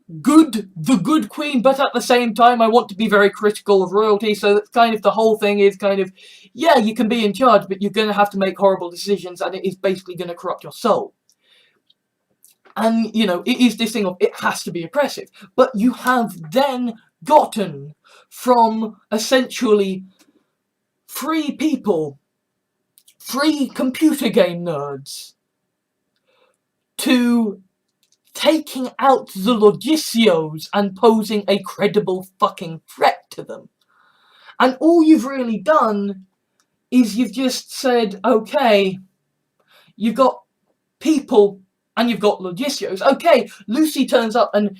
the good queen, but at the same time I want to be very critical of royalty, so that's kind of the whole thing is kind of, yeah, you can be in charge, but you're going to have to make horrible decisions, and it is basically going to corrupt your soul. And, it is this thing of, it has to be oppressive. But you have then gotten from, essentially, free people, free computer game nerds, to taking out the Logicios and posing a credible fucking threat to them. And all you've really done is you've just said, okay, you've got people and you've got Logicios. Okay, Lucy turns up and,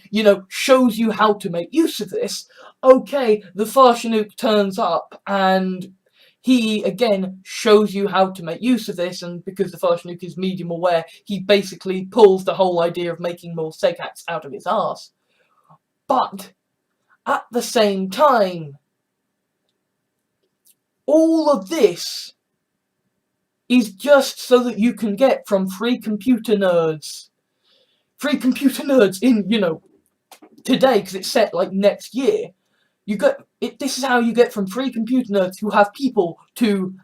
shows you how to make use of this. Okay, the Farshnook turns up and he, again, shows you how to make use of this, and because the Farshnook is medium aware, he basically pulls the whole idea of making more seghats out of his arse. But, at the same time, all of this is just so that you can get from free computer nerds in, today, because it's set, next year, this is how you get from free computer nerds who have people to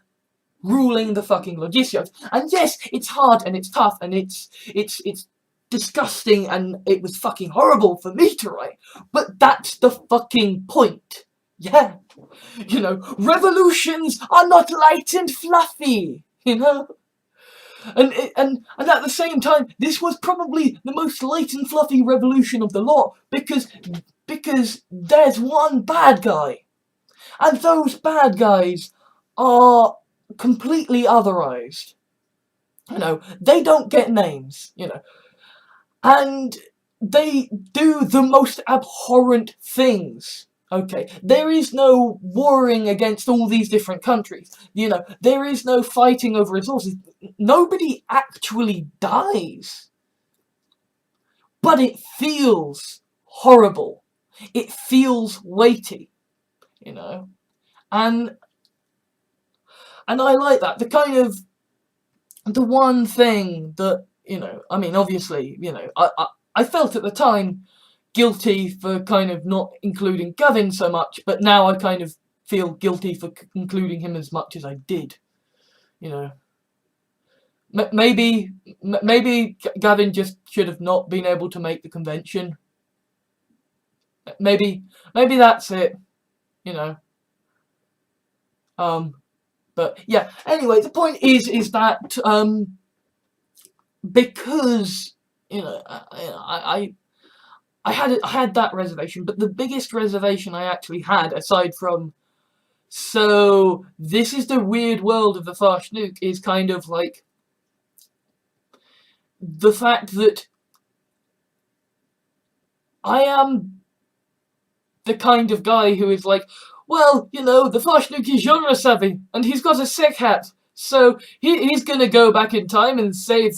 ruling the fucking Logicios. And yes, it's hard and it's tough and it's disgusting and it was fucking horrible for me to write. But that's the fucking point. Yeah. Revolutions are not light and fluffy. And at the same time, this was probably the most light and fluffy revolution of the lot because there's one bad guy. And those bad guys are completely otherized. They don't get names, and they do the most abhorrent things. Okay, there is no warring against all these different countries. There is no fighting over resources. Nobody actually dies. But it feels horrible. It feels weighty. And I like that. The one thing that, obviously, I felt at the time guilty for kind of not including Gavin so much, but now I kind of feel guilty for including him as much as I did. Maybe Gavin just should have not been able to make the convention. Maybe that's it. But yeah, anyway, the point is that because I had that reservation, but the biggest reservation I actually had, aside from, so this is the weird world of the Farshnook, is kind of like the fact that I am the kind of guy who is like, well, the Farshnook is genre savvy, and he's got a seghat, so he's gonna go back in time and save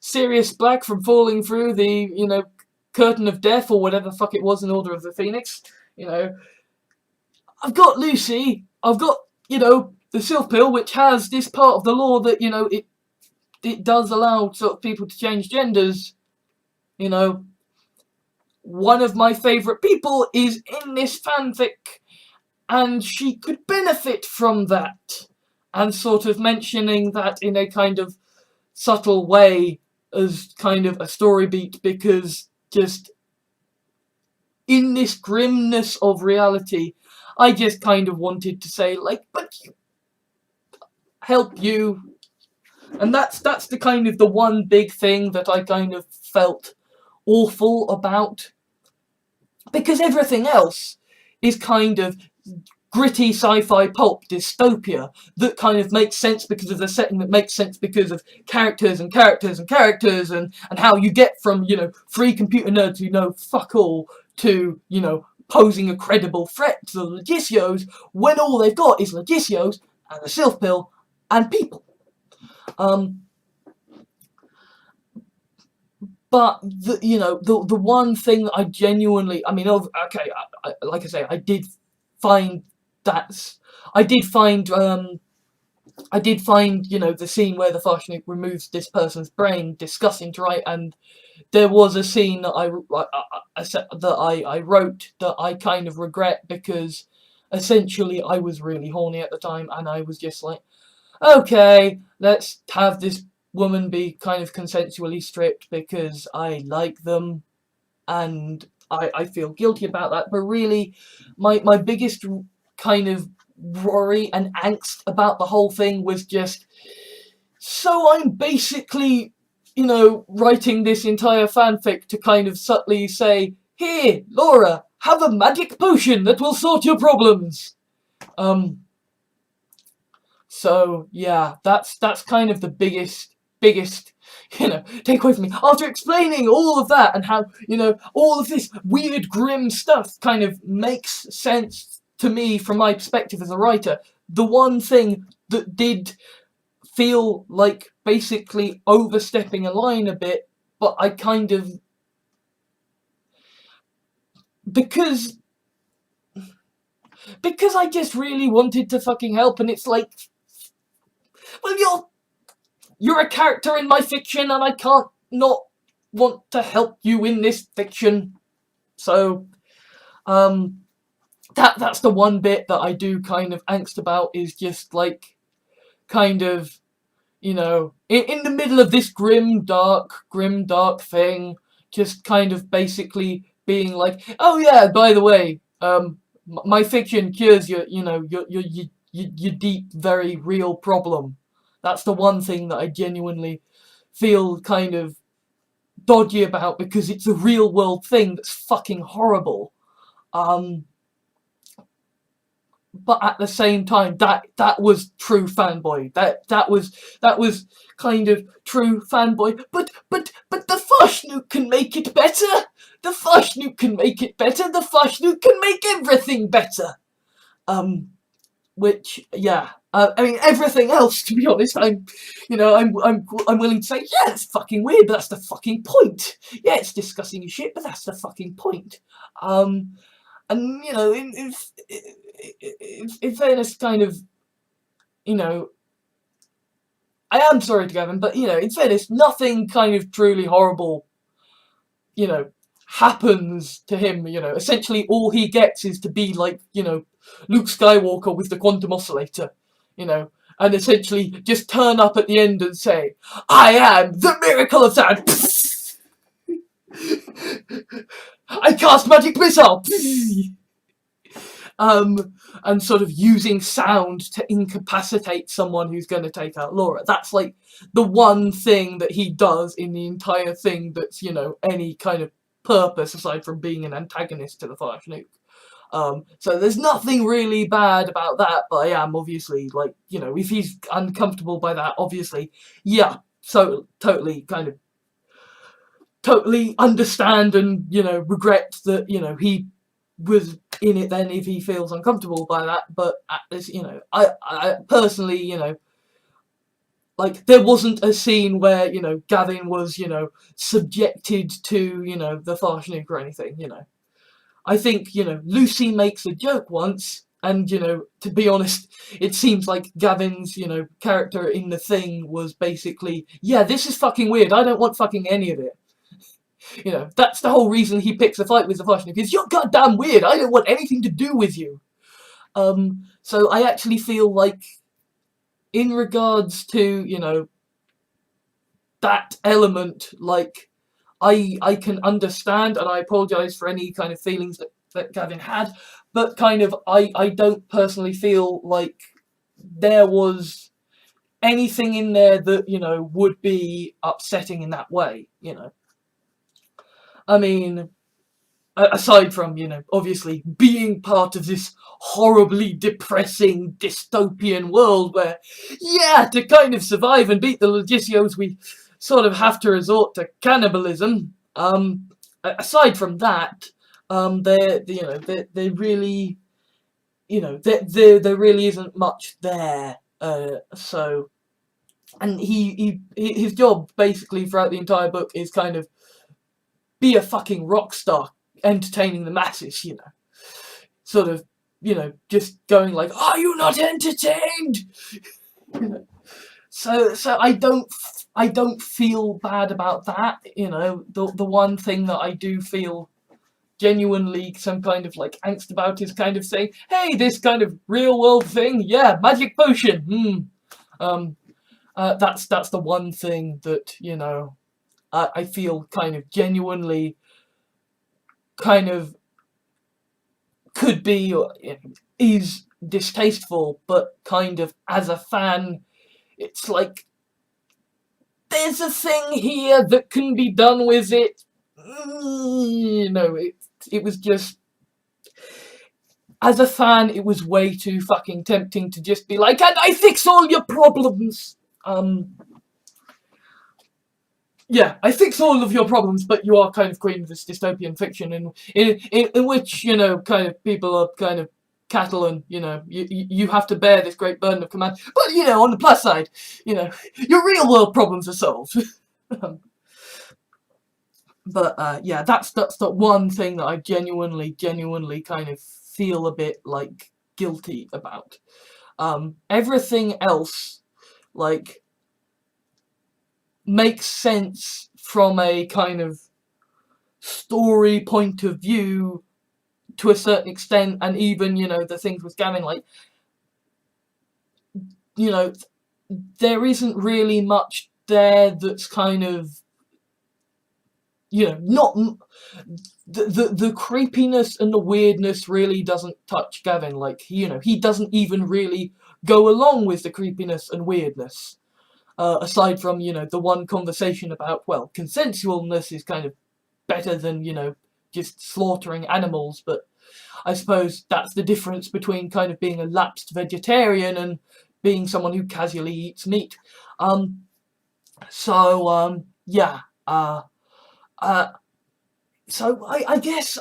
Sirius Black from falling through the, you know, curtain of death or whatever the fuck it was in Order of the Phoenix. You know, I've got Lucy, I've got, you know, the Sylph Pill, which has this part of the law that, you know, it does allow sort of people to change genders. You know, one of my favourite people is in this fanfic, and she could benefit from that. And sort of mentioning that in a kind of subtle way as kind of a story beat, because just in this grimness of reality, I just kind of wanted to say, like, but help you. And that's the kind of the one big thing that I kind of felt awful about, because everything else is kind of gritty sci-fi pulp dystopia that kind of makes sense because of the setting, that makes sense because of characters and how you get from, you know, three computer nerds who know fuck all to, you know, posing a credible threat to the Legisios, when all they've got is Legisios and the Sylph Pill and people. But the one thing that I genuinely, I mean, okay, like I say, I did find, you know, the scene where the Farshnuk removes this person's brain disgusting to write, and there was a scene that I wrote that I kind of regret, because essentially I was really horny at the time, and I was just like, okay, let's have this woman be kind of consensually stripped because I like them, and I feel guilty about that. But really, my biggest kind of worry and angst about the whole thing was just, so I'm basically, you know, writing this entire fanfic to kind of subtly say, here, Laura, have a magic potion that will sort your problems. So yeah, that's kind of the biggest, you know, takeaway from me. After explaining all of that and how, you know, all of this weird, grim stuff kind of makes sense to me from my perspective as a writer, the one thing that did feel like basically overstepping a line a bit, but I kind of, because I just really wanted to fucking help, and it's like, well, you're a character in my fiction, and I can't not want to help you in this fiction. So, that's the one bit that I do kind of angst about, is just like, kind of, you know, in the middle of this grim, dark thing, just kind of basically being like, oh yeah, by the way, my fiction cures your deep, very real problem. That's the one thing that I genuinely feel kind of dodgy about, because it's a real world thing that's fucking horrible. But at the same time, that was true fanboy. That was kind of true fanboy. But the Farshnuk can make it better. The Farshnuk can make it better. The Farshnuk can make everything better. Which, yeah, I mean, everything else, to be honest, I'm willing to say, yeah, it's fucking weird, but that's the fucking point. Yeah, it's disgusting as shit, but that's the fucking point. And, you know, in fairness, kind of, you know, I am sorry to Gavin, but, you know, in fairness, nothing kind of truly horrible, you know, happens to him. You know, essentially all he gets is to be like, you know, Luke Skywalker with the quantum oscillator, you know, and essentially just turn up at the end and say, I am the miracle of sound. I cast magic missile. And sort of using sound to incapacitate someone who's going to take out Laura. That's like the one thing that he does in the entire thing that's, you know, any kind of purpose aside from being an antagonist to the Farshnuk. So there's nothing really bad about that, but I am obviously, like, you know, if he's uncomfortable by that, obviously, yeah, so totally understand and, you know, regret that, you know, he was in it then if he feels uncomfortable by that. But at this, you know, I personally, you know, like, there wasn't a scene where, you know, Gavin was, you know, subjected to, you know, the Farshnuk or anything, you know. I think, you know, Lucy makes a joke once, and, you know, to be honest, it seems like Gavin's, you know, character in The Thing was basically, yeah, this is fucking weird, I don't want fucking any of it. You know, that's the whole reason he picks a fight with the Farshnuk, is you're goddamn weird, I don't want anything to do with you. So I actually feel like, in regards to, you know, that element, like, I can understand, and I apologise for any kind of feelings that Gavin had, but kind of, I don't personally feel like there was anything in there that, you know, would be upsetting in that way, you know. I mean, aside from, you know, obviously being part of this horribly depressing dystopian world where, yeah, to kind of survive and beat the Legisios, we sort of have to resort to cannibalism. Aside from that, they really, you know, there really isn't much there. So, and his job basically throughout the entire book is kind of be a fucking rock star, entertaining the masses, you know. Sort of, you know, just going like, are you not entertained? You know. So I don't feel bad about that, you know. The one thing that I do feel genuinely some kind of like angst about is kind of saying, hey, this kind of real world thing, yeah, magic potion. That's the one thing that, you know, I feel kind of genuinely kind of could be or is distasteful, but kind of as a fan, it's like, there's a thing here that can be done with it. You know, it was just, as a fan, it was way too fucking tempting to just be like, and I fix all your problems. Yeah, I fix all of your problems, but you are kind of queen of this dystopian fiction in which, you know, kind of people are kind of cattle and, you know, you have to bear this great burden of command. But, you know, on the plus side, you know, your real world problems are solved. But yeah, that's the one thing that I genuinely kind of feel a bit, like, guilty about. Everything else, like, makes sense from a kind of story point of view to a certain extent, and even, you know, the things with Gavin, like, you know, there isn't really much there that's kind of, you know, not the creepiness and the weirdness really doesn't touch Gavin. Like, you know, he doesn't even really go along with the creepiness and weirdness. Aside from, you know, the one conversation about, well, consensualness is kind of better than, you know, just slaughtering animals, but I suppose that's the difference between kind of being a lapsed vegetarian and being someone who casually eats meat. Yeah. So I guess,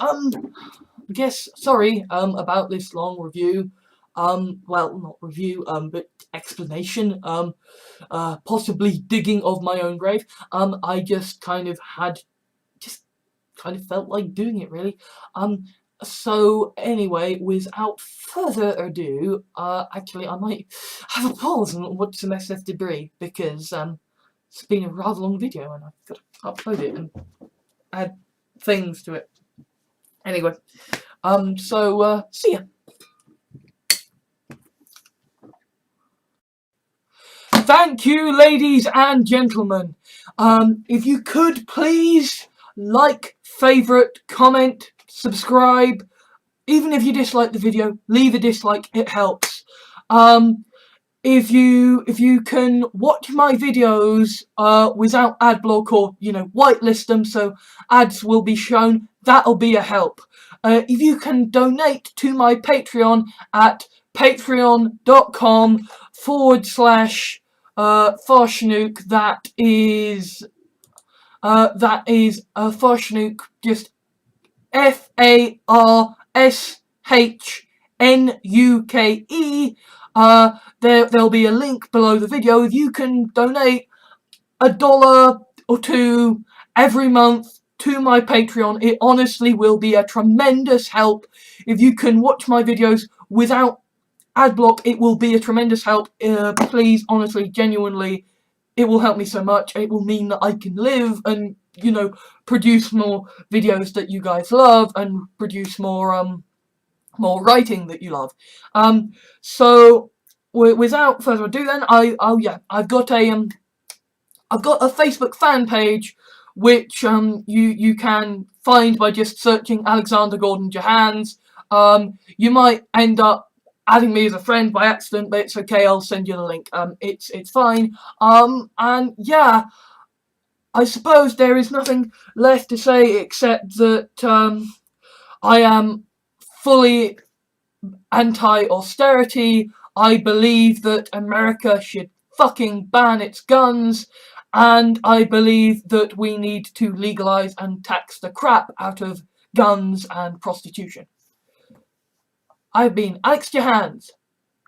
sorry, about this long review. Well, not review, but explanation. Possibly digging of my own grave. I just kind of felt like doing it, really. So anyway, without further ado, actually I might have a pause and watch some SF Debris, because it's been a rather long video and I've got to upload it and add things to it. Anyway, see ya. Thank you, ladies and gentlemen. If you could please like, favourite, comment, subscribe. Even if you dislike the video, leave a dislike, it helps. If you can watch my videos without ad block, or, you know, whitelist them so ads will be shown, that'll be a help. If you can donate to my Patreon at patreon.com/Farshnuk, that is Farshnuk, just FARSHNUKE. There'll be a link below the video. If you can donate $1 or $2 every month to my Patreon, it honestly will be a tremendous help. If you can watch my videos without ad block, it will be a tremendous help. Please, honestly, genuinely, it will help me so much. It will mean that I can live and, you know, produce more videos that you guys love and produce more writing that you love. So without further ado, then I've got a Facebook fan page which you can find by just searching Alexander Gordon Johans. You might end up adding me as a friend by accident, but it's okay, I'll send you the link. It's fine. And yeah, I suppose there is nothing left to say except that I am fully anti-austerity. I believe that America should fucking ban its guns, and I believe that we need to legalize and tax the crap out of guns and prostitution. I've been Alex Johans.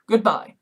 Goodbye.